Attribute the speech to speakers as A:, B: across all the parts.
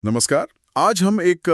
A: नमस्कार। आज हम एक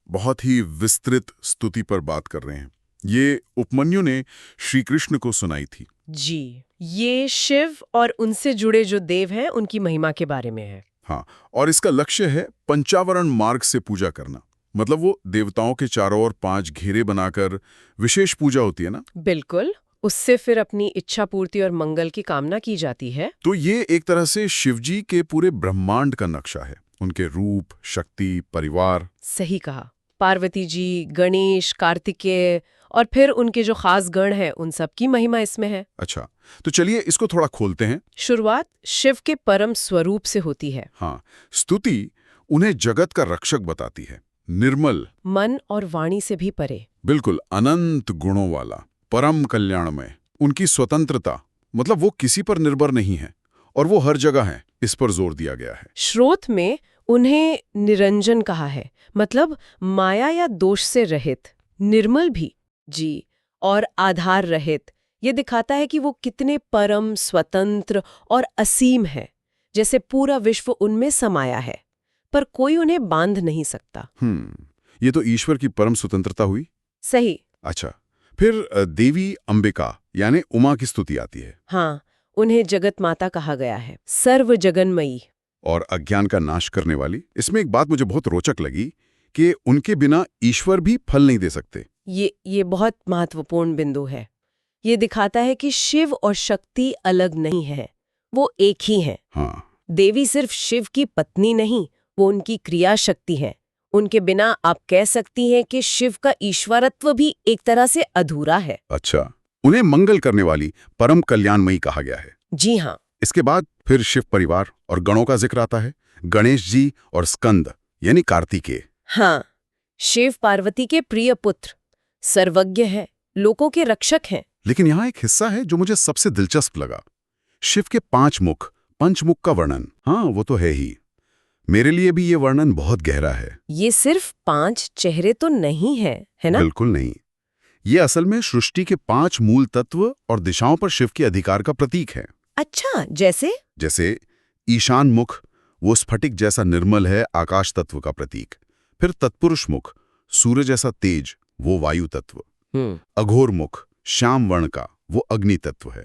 A: बहुत ही विस्तृत स्तुति पर बात कर रहे हैं। ये उपमन्यु ने श्री कृष्ण को सुनाई थी।
B: जी, ये शिव और उनसे जुड़े जो देव हैं उनकी महिमा के बारे में है।
A: हाँ, और इसका लक्ष्य है पंचावरण मार्ग से पूजा करना। मतलब वो देवताओं के चारों ओर 5 घेरे बनाकर विशेष पूजा होती है ना।
B: बिल्कुल, उससे फिर अपनी इच्छा पूर्ति और मंगल की कामना की जाती है।
A: तो ये एक तरह से शिवजी के पूरे ब्रह्मांड का नक्शा है। उनके रूप, शक्ति, परिवार।
B: सही कहा। पार्वती जी, गणेश, कार्तिकेय और फिर उनके जो खास गण हैं उन सब की महिमा इसमें है।
A: अच्छा, तो चलिए इसको थोड़ा खोलते हैं।
B: शुरुआत शिव के परम स्वरूप से होती है।
A: हाँ, स्तुति उन्हें जगत का रक्षक बताती है। निर्मल,
B: मन और वाणी से भी परे।
A: बिल्कुल अनंत गुणों वाला, परम कल्याणमय। उनकी स्वतंत्रता, मतलब वो किसी पर निर्भर नहीं है और वो हर जगह है, इस पर जोर दिया गया है।
B: श्रोत में उन्हें निरंजन कहा है, मतलब माया या दोष से रहित, निर्मल भी जी, और आधार रहित। ये दिखाता है कि वो कितने परम, स्वतंत्र और असीम है, जैसे पूरा विश्व उनमें समाया है, पर कोई उन्हें बांध नहीं सकता।
A: ये तो ईश्वर की परम स्वतंत्रता हुई।
B: सही।
A: अच्छा, फिर देवी अंबिका यानी उमा की स्तुति आती है।
B: हाँ, उन्हें जगत माता कहा गया है, सर्व जगन्मयी।
A: और अज्ञान का नाश करने वाली। इसमें एक बात मुझे बहुत रोचक लगी कि उनके बिना ईश्वर भी फल नहीं दे सकते।
B: ये बहुत महत्वपूर्ण बिंदु है। ये दिखाता है कि शिव और शक्ति अलग नहीं है, वो एक ही हैं।
A: हाँ,
B: देवी सिर्फ शिव की पत्नी नहीं, वो उनकी क्रिया शक्ति है। उनके बिना आप कह सकती हैं कि शिव का ईश्वरत्व भी एक तरह से अधूरा है।
A: अच्छा, उन्हें मंगल करने वाली, परम कल्याणमयी कहा गया है।
B: जी हाँ।
A: इसके बाद फिर शिव परिवार और गणों का जिक्र आता है। गणेश जी और स्कंद यानी कार्तिकेय।
B: हाँ, शिव पार्वती के प्रिय पुत्र, सर्वज्ञ है, लोकों के रक्षक हैं।
A: लेकिन यहाँ एक हिस्सा है जो मुझे सबसे दिलचस्प लगा। शिव के 5 मुख, पंचमुख का वर्णन। हाँ, वो तो है ही। मेरे लिए भी ये वर्णन बहुत गहरा है।
B: ये सिर्फ 5 चेहरे तो नहीं है ना?
A: बिल्कुल नहीं। ये असल में सृष्टि के 5 मूल तत्व और दिशाओं पर शिव के अधिकार का प्रतीक है।
B: अच्छा, जैसे?
A: जैसे ईशान मुख, वो स्फटिक जैसा निर्मल है, आकाश तत्व का प्रतीक। फिर तत्पुरुष मुख, सूर्य जैसा तेज, वो वायु तत्व। अघोर मुख, श्याम वर्ण का, वो अग्नि तत्व है।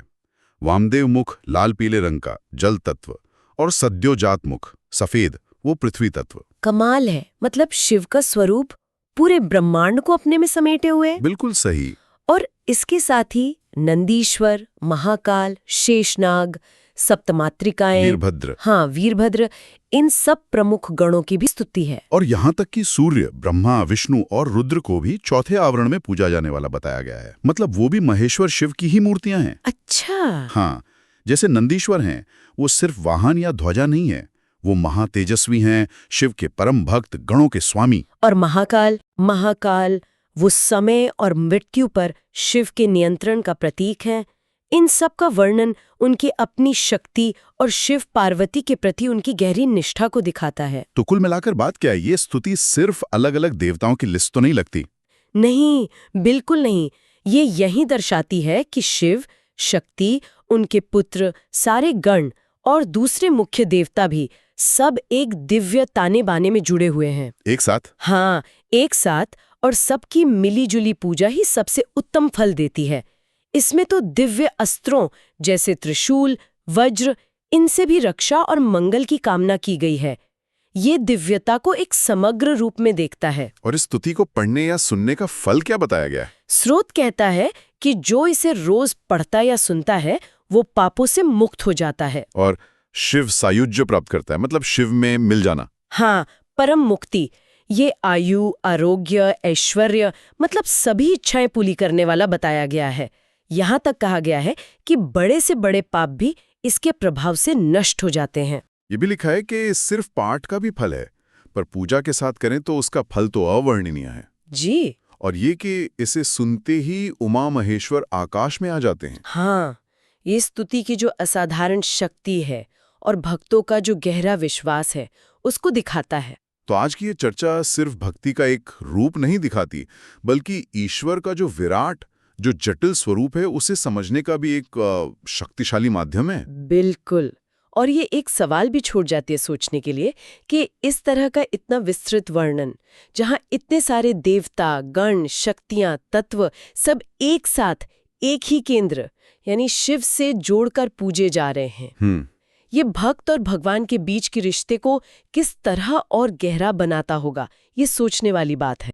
A: वामदेव मुख, लाल पीले रंग का, जल तत्व। और सद्योजात मुख, सफेद, वो पृथ्वी तत्व।
B: कमाल है, मतलब शिव का स्वरूप पूरे ब्रह्मांड को अपने में समेटे हुए है।
A: बिल्कुल सही।
B: और इसके साथ ही नंदीश्वर, महाकाल, शेषनाग, सप्तमातृकाएं,
A: वीरभद्र।
B: हाँ, वीरभद्र, इन सब प्रमुख गणों की भी स्तुति है।
A: और यहाँ तक कि सूर्य, ब्रह्मा, विष्णु और रुद्र को भी चौथे आवरण में पूजा जाने वाला बताया गया है। मतलब वो भी महेश्वर शिव की ही मूर्तियां हैं।
B: अच्छा।
A: हाँ, जैसे नंदीश्वर हैं, वो सिर्फ वाहन या ध्वजा नहीं है, वो महातेजस्वी हैं, शिव के परम भक्त, गणों के स्वामी।
B: और महाकाल, वो समय और मृत्यु पर शिव के नियंत्रण का प्रतीक है। इन सब का वर्णन उनकी अपनी शक्ति और शिव पार्वती के प्रति उनकी गहरी निष्ठा को दिखाता है।
A: तो कुल मिलाकर बात क्या है, ये स्तुति सिर्फ अलग अलग देवताओं की लिस्ट तो नहीं लगती।
B: नहीं, बिल्कुल नहीं। ये यही दर्शाती है कि शिव, शक्ति, उनके पुत्र, सारे गण और दूसरे मुख्य देवता भी सब एक दिव्य ताने बाने में जुड़े हुए हैं।
A: एक साथ?
B: हाँ, एक साथ, और सबकी मिलीजुली पूजा ही सबसे उत्तम फल देती है। इसमें तो दिव्य अस्त्रों जैसे त्रिशूल, वज्र, इनसे भी रक्षा और मंगल की कामना की गई है। ये दिव्यता को एक समग्र रूप में देखता है।
A: और इस स्तुति को पढ़ने या सुनने का फल क्या बताया गया है?
B: स्रोत कहता है कि जो इसे रोज पढ़ता या सुनता है वो पापों से मुक्त हो जाता है।
A: और शिव सायुज्य प्राप्त करता है, मतलब शिव में मिल जाना।
B: हाँ, परम मुक्ति। ये आयु, आरोग्य, ऐश्वर्य, मतलब सभी इच्छाएं पूरी करने वाला बताया गया है। यहाँ तक कहा गया है कि बड़े से बड़े पाप भी इसके प्रभाव से नष्ट हो जाते हैं।
A: ये भी लिखा है कि सिर्फ पाठ का भी फल है, पर पूजा के साथ करें तो उसका फल तो अवर्णनीय है।
B: जी।
A: और ये कि इसे सुनते ही उमा महेश्वर आकाश में आ जाते हैं।
B: हाँ, ये स्तुति की जो असाधारण शक्ति है और भक्तों का जो गहरा विश्वास है उसको दिखाता है।
A: तो आज की ये चर्चा सिर्फ भक्ति का एक रूप नहीं दिखाती, बल्कि ईश्वर का जो विराट, जो जटिल स्वरूप है, उसे समझने का भी एक शक्तिशाली माध्यम है।
B: बिल्कुल। और ये एक सवाल भी छोड़ जाती है सोचने के लिए कि इस तरह का इतना विस्तृत वर्णन, जहाँ इतने सारे देवता, गण, शक्तियाँ, तत्व सब एक साथ एक ही केंद्र यानी शिव से जोड़कर पूजे जा रहे हैं, ये भक्त और भगवान के बीच के रिश्ते को किस तरह और गहरा बनाता होगा, ये सोचने वाली बात है।